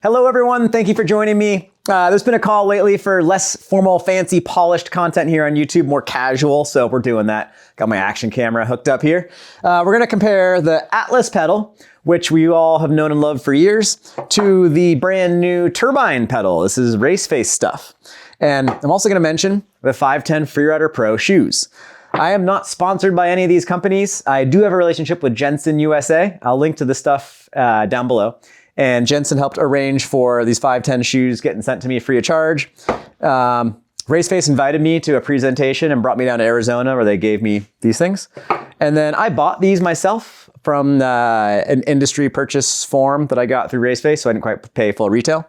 Hello everyone, thank you for joining me. There's been a call lately for less formal, fancy, polished content here on YouTube, more casual, so we're doing that. Got my action camera hooked up here. We're gonna compare the Atlas pedal, which we all have known and loved for years, to the brand new Turbine pedal. This is race face stuff. And I'm also gonna mention the 510 Freerider Pro shoes. I am not sponsored by any of these companies. I do have a relationship with Jensen USA. I'll link to the stuff down below. And Jensen helped arrange for these 510 shoes getting sent to me free of charge. Raceface invited me to a presentation and brought me down to Arizona where they gave me these things. And then I bought these myself from an industry purchase form that I got through Raceface, so I didn't quite pay full retail.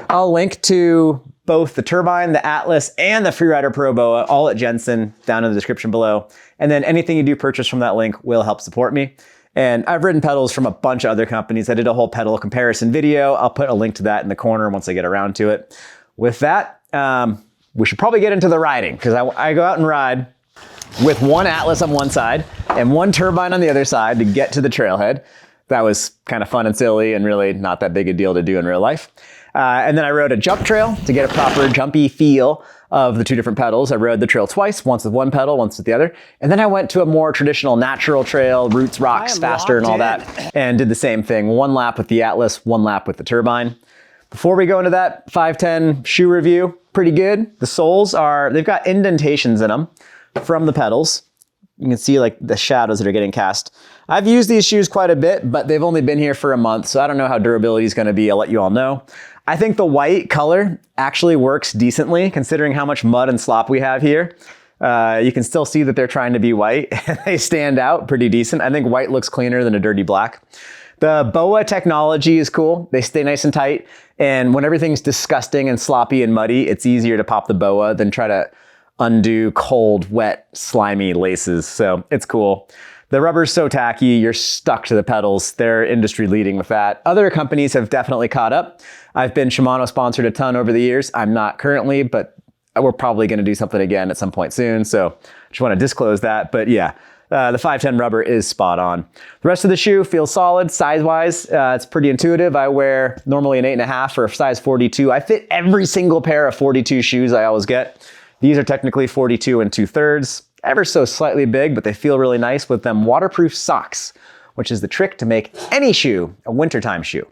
I'll link to both the Turbine, the Atlas, and the Freerider Pro Boa, all at Jensen, down in the description below. And then anything you do purchase from that link will help support me. And I've ridden pedals from a bunch of other companies. I did a whole pedal comparison video. I'll put a link to that in the corner once I get around to it. With that, we should probably get into the riding, because I go out and ride with one Atlas on one side and one Turbine on the other side to get to the trailhead. That was kind of fun and silly and really not that big a deal to do in real life. And then I rode a jump trail to get a proper jumpy feel of the two different pedals. I rode the trail twice, once with one pedal, once with the other. And then I went to a more traditional natural trail, roots, rocks, faster and all that, and did the same thing. One lap with the Atlas, one lap with the Turbine. Before we go into that 510 shoe review, pretty good. The soles they've got indentations in them from the pedals. You can see like the shadows that are getting cast. I've used these shoes quite a bit, but they've only been here for a month, so I don't know how durability is gonna be. I'll let you all know. I think the white color actually works decently considering how much mud and slop we have here. You can still see that they're trying to be white. They stand out pretty decent. I think white looks cleaner than a dirty black. The BOA technology is cool. They stay nice and tight. And when everything's disgusting and sloppy and muddy, it's easier to pop the BOA than try to undo cold, wet, slimy laces. So it's cool. The rubber's so tacky, you're stuck to the pedals. They're industry leading with that. Other companies have definitely caught up. I've been Shimano sponsored a ton over the years. I'm not currently, but we're probably gonna do something again at some point soon. So just wanna disclose that, but yeah. The 510 rubber is spot on. The rest of the shoe feels solid size-wise. It's pretty intuitive. I wear normally an 8.5 for a size 42. I fit every single pair of 42 shoes I always get. These are technically 42 2/3. Ever so slightly big, but they feel really nice with them waterproof socks, which is the trick to make any shoe a wintertime shoe.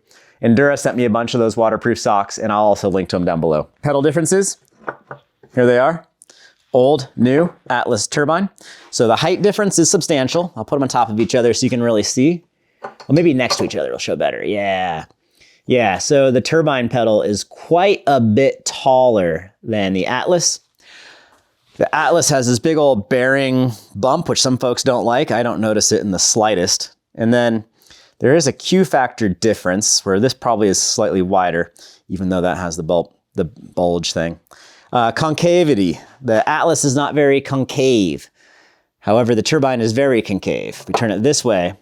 Endura sent me a bunch of those waterproof socks, and I'll also link to them down below. Pedal differences, here they are. Old, new, Atlas Turbine. So the height difference is substantial. I'll put them on top of each other so you can really see. Well, maybe next to each other will show better, yeah. Yeah, so the Turbine pedal is quite a bit taller than the Atlas. The Atlas has this big old bearing bump, which some folks don't like. I don't notice it in the slightest. And then there is a Q factor difference where this probably is slightly wider, even though that has the bulge thing. Concavity. The Atlas is not very concave. However, the Turbine is very concave. If we turn it this way,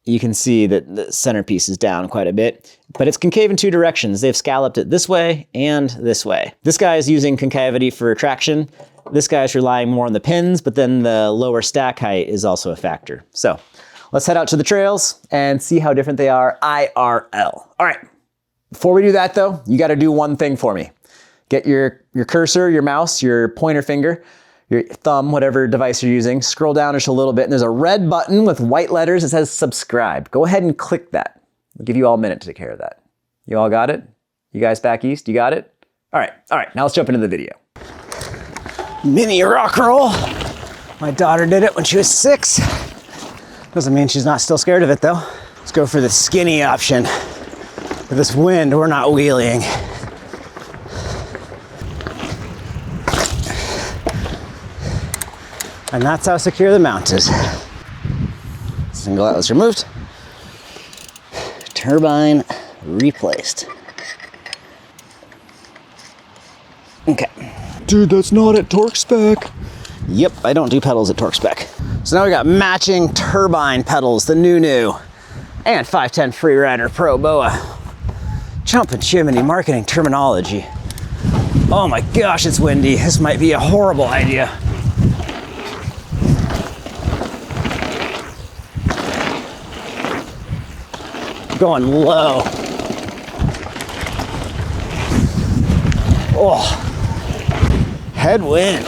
you can see that the centerpiece is down quite a bit, but it's concave in two directions. They've scalloped it this way and this way. This guy is using concavity for traction. This guy's relying more on the pins, but then the lower stack height is also a factor. So let's head out to the trails and see how different they are IRL. All right, before we do that though, you gotta do one thing for me. Get your cursor, your mouse, your pointer finger, your thumb, whatever device you're using, scroll down just a little bit, and there's a red button with white letters that says subscribe. Go ahead and click that. I'll give you all a minute to take care of that. You all got it? You guys back east, you got it? All right, now let's jump into the video. Mini rock roll. My daughter did it when she was 6. Doesn't mean she's not still scared of it though. Let's go for the skinny option. With this wind, we're not wheeling. And that's how secure the mount is. Single Atlas removed. Turbine replaced. Okay. Dude, that's not at torque spec. Yep, I don't do pedals at torque spec. So now we got matching Turbine pedals, the new, and 510 Freerider Pro Boa. Jumping chimney marketing terminology. Oh my gosh, it's windy. This might be a horrible idea. Going low. Oh, headwind.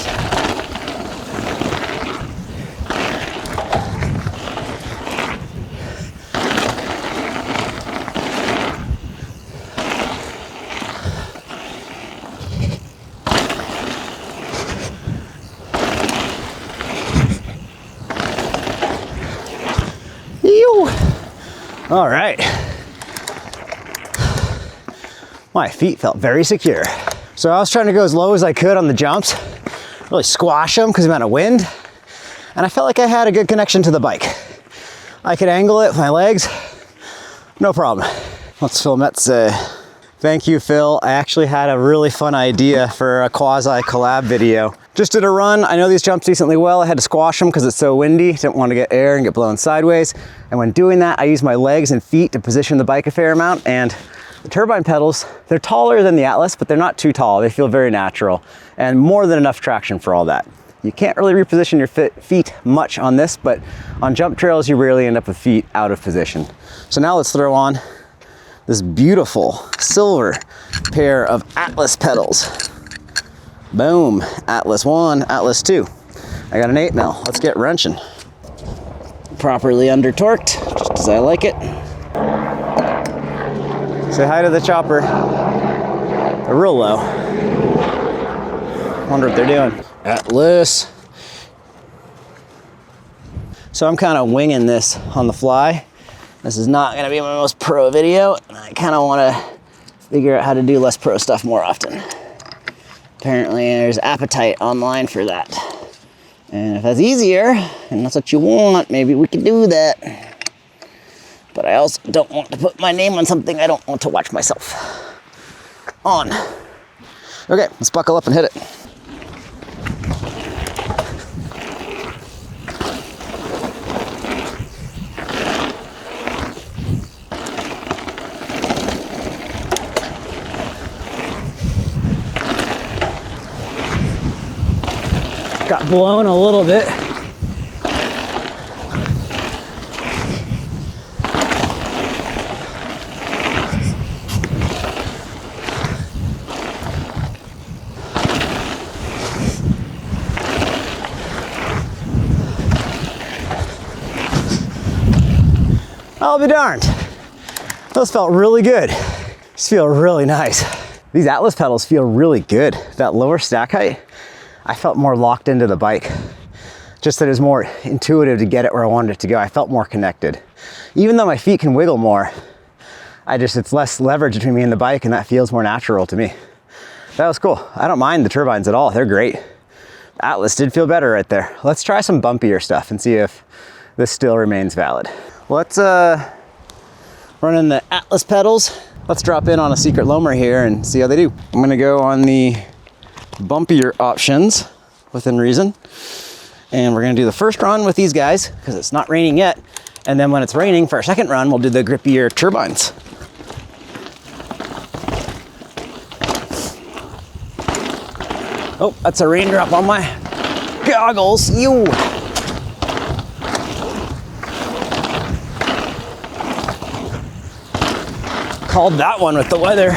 All right. My feet felt very secure. So I was trying to go as low as I could on the jumps, really squash them because of the amount of wind. And I felt like I had a good connection to the bike. I could angle it with my legs, no problem. What's Phil Metz say? Thank you, Phil. I actually had a really fun idea for a quasi collab video. Just did a run. I know these jumps decently well. I had to squash them because it's so windy. Didn't want to get air and get blown sideways. And when doing that, I used my legs and feet to position the bike a fair amount. And the Turbine pedals, they're taller than the Atlas, but they're not too tall. They feel very natural and more than enough traction for all that. You can't really reposition your feet much on this, but on jump trails, you rarely end up with feet out of position. So now let's throw on this beautiful silver pair of Atlas pedals. Boom, Atlas 1, Atlas 2. I got an 8 mil, let's get wrenching. Properly under torqued, just as I like it. Say hi to the chopper. They're real low. Wonder what they're doing. Atlas. So I'm kind of winging this on the fly. This is not gonna be my most pro video. I kind of want to figure out how to do less pro stuff more often. Apparently there's appetite online for that. And if that's easier, and that's what you want, maybe we can do that. But I also don't want to put my name on something I don't want to watch myself on. Okay, let's buckle up and hit it. Got blown a little bit. I'll be darned. Those felt really good. Just feel really nice. These Atlas pedals feel really good. That lower stack height, I felt more locked into the bike. Just that it was more intuitive to get it where I wanted it to go. I felt more connected. Even though my feet can wiggle more, it's less leverage between me and the bike, and that feels more natural to me. That was cool. I don't mind the turbines at all. They're great. Atlas did feel better right there. Let's try some bumpier stuff and see if this still remains valid. Let's run in the Atlas pedals. Let's drop in on a secret loamer here and see how they do. I'm gonna go on the bumpier options within reason. And we're gonna do the first run with these guys because it's not raining yet. And then when it's raining for our second run, we'll do the grippier turbines. Oh, that's a raindrop on my goggles. You. Called that one with the weather.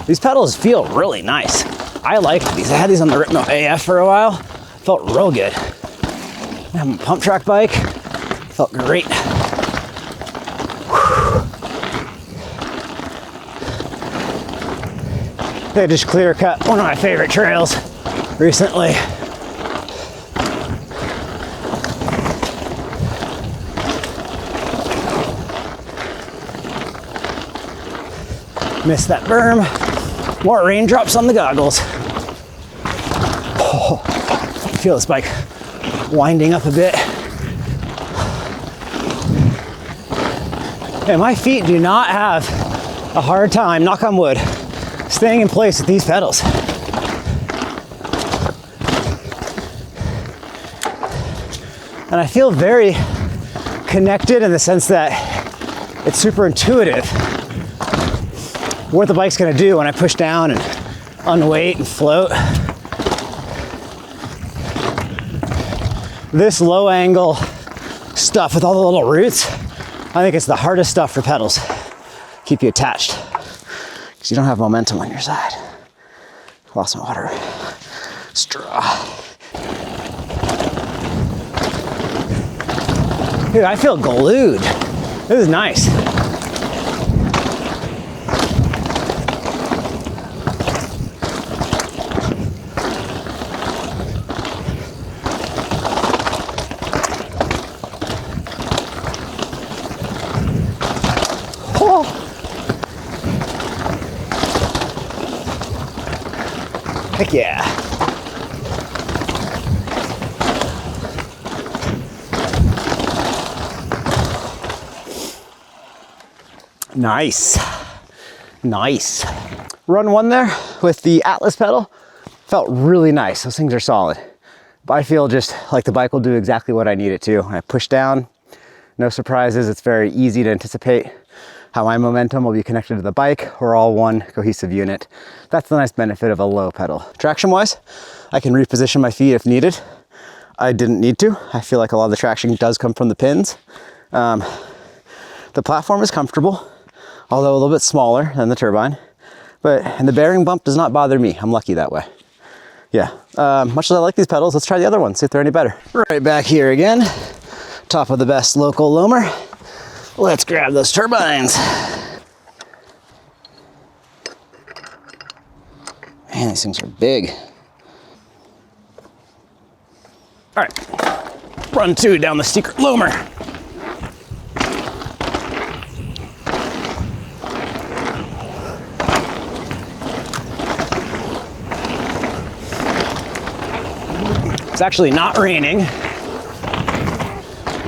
These pedals feel really nice. I like these. I had these on the Ripno AF for a while. Felt real good. I have a pump track bike. Felt great. They just clear cut one of my favorite trails recently. Missed that berm. More raindrops on the goggles. Oh, I feel this bike winding up a bit. And my feet do not have a hard time, knock on wood, staying in place with these pedals. And I feel very connected in the sense that it's super intuitive what the bike's gonna do when I push down and unweight and float. This low angle stuff with all the little roots, I think it's the hardest stuff for pedals. Keep you attached, because you don't have momentum on your side. Lost my water. Straw. Dude, I feel glued. This is nice. Oh. Heck yeah. Nice, nice. Run one there with the Atlas pedal. Felt really nice. Those things are solid. But I feel just like the bike will do exactly what I need it to. I push down, no surprises. It's very easy to anticipate how my momentum will be connected to the bike. We're all one cohesive unit. That's the nice benefit of a low pedal. Traction wise, I can reposition my feet if needed. I didn't need to. I feel like a lot of the traction does come from the pins. The platform is comfortable, although a little bit smaller than the Turbine, and the bearing bump does not bother me. I'm lucky that way. Yeah, much as I like these pedals, let's try the other ones, see if they're any better. Right back here again, top of the best local loamer. Let's grab those Turbines. Man, these things are big. All right, run two down the secret loamer. It's actually not raining,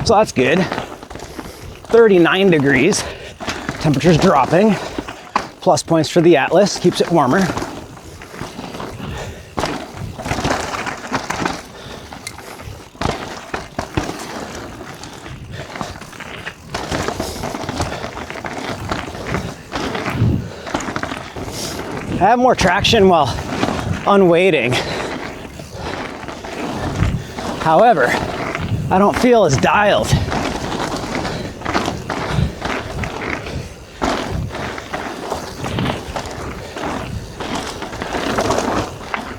so that's good. 39 degrees, temperature's dropping. Plus points for the Atlas, keeps it warmer. I have more traction while unweighting. However, I don't feel as dialed.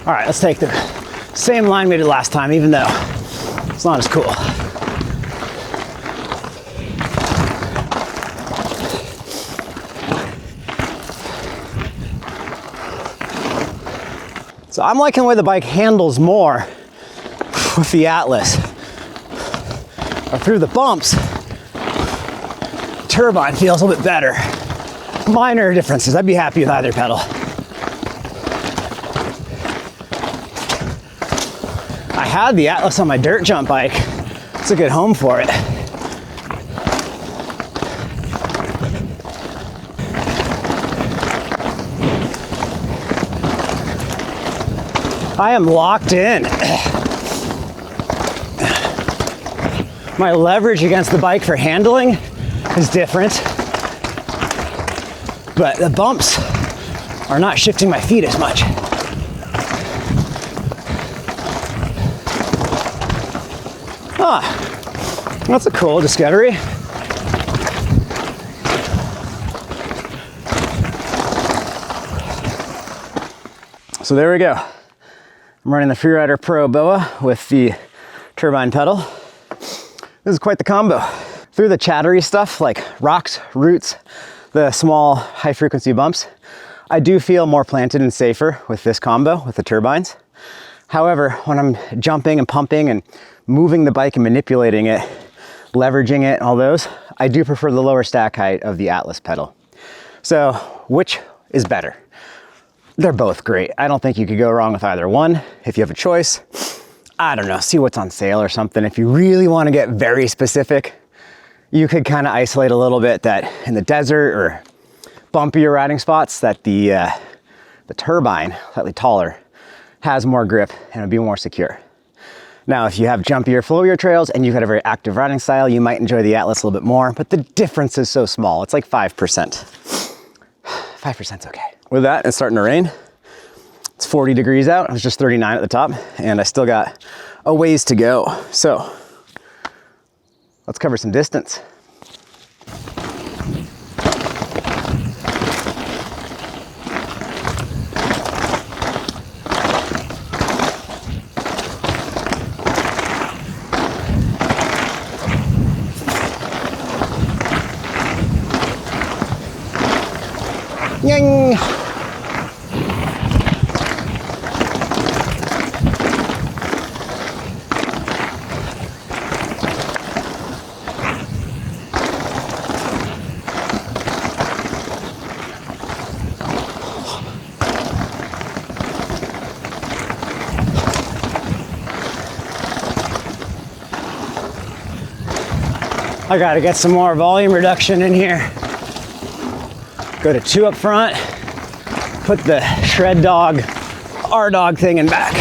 All right, let's take the same line we did last time, even though it's not as cool. So I'm liking the way the bike handles more with the Atlas. Or through the bumps, Turbine feels a little bit better. Minor differences, I'd be happy with either pedal. I had the Atlas on my dirt jump bike. It's a good home for it. I am locked in. My leverage against the bike for handling is different, but the bumps are not shifting my feet as much. Ah, that's a cool discovery. So there we go. I'm running the Freerider Pro BOA with the Turbine pedal. This is quite the combo. Through the chattery stuff like rocks, roots, the small high frequency bumps, I do feel more planted and safer with this combo with the Turbines. However, when I'm jumping and pumping and moving the bike and manipulating it, leveraging it, all those, I do prefer the lower stack height of the Atlas pedal. So which is better? They're both great. I don't think you could go wrong with either one. If you have a choice, I don't know, see what's on sale or something. If you really want to get very specific, you could kind of isolate a little bit that in the desert or bumpier riding spots that the Turbine, slightly taller, has more grip and it'll be more secure. Now, if you have jumpier, flowier trails and you've got a very active riding style, you might enjoy the Atlas a little bit more, but the difference is so small. It's like 5%. 5%'s okay. With that, it's starting to rain. It's 40 degrees out. It was just 39 at the top, and I still got a ways to go. So Let's cover some distance. Yang! I gotta get some more volume reduction in here. Go to 2 up front, put the shred dog, R-dog thing in back.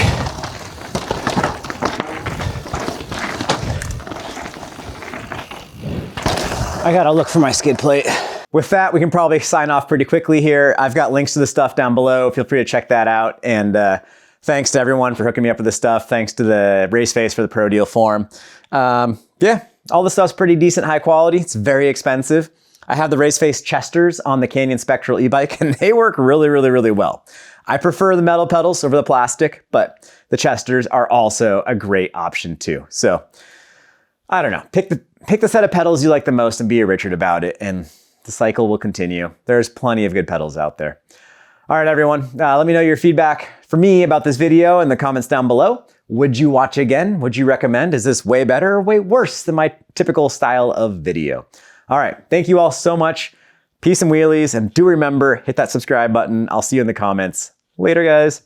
I gotta look for my skid plate. With that, we can probably sign off pretty quickly here. I've got links to the stuff down below. Feel free to check that out. And thanks to everyone for hooking me up with this stuff. Thanks to the Race Face for the Pro Deal form. Yeah, all the stuff's pretty decent, high quality. It's very expensive. I have the Race Face Chesters on the Canyon Spectral e-bike, and they work really, really, really well. I prefer the metal pedals over the plastic, but the Chesters are also a great option too. So, I don't know. Pick the set of pedals you like the most and be a Richard about it, and the cycle will continue. There's plenty of good pedals out there. All right, everyone. Let me know your feedback for me about this video in the comments down below. Would you watch again? Would you recommend? Is this way better or way worse than my typical style of video? All right, thank you all so much. Peace and wheelies, and do remember, hit that subscribe button. I'll see you in the comments. Later, guys.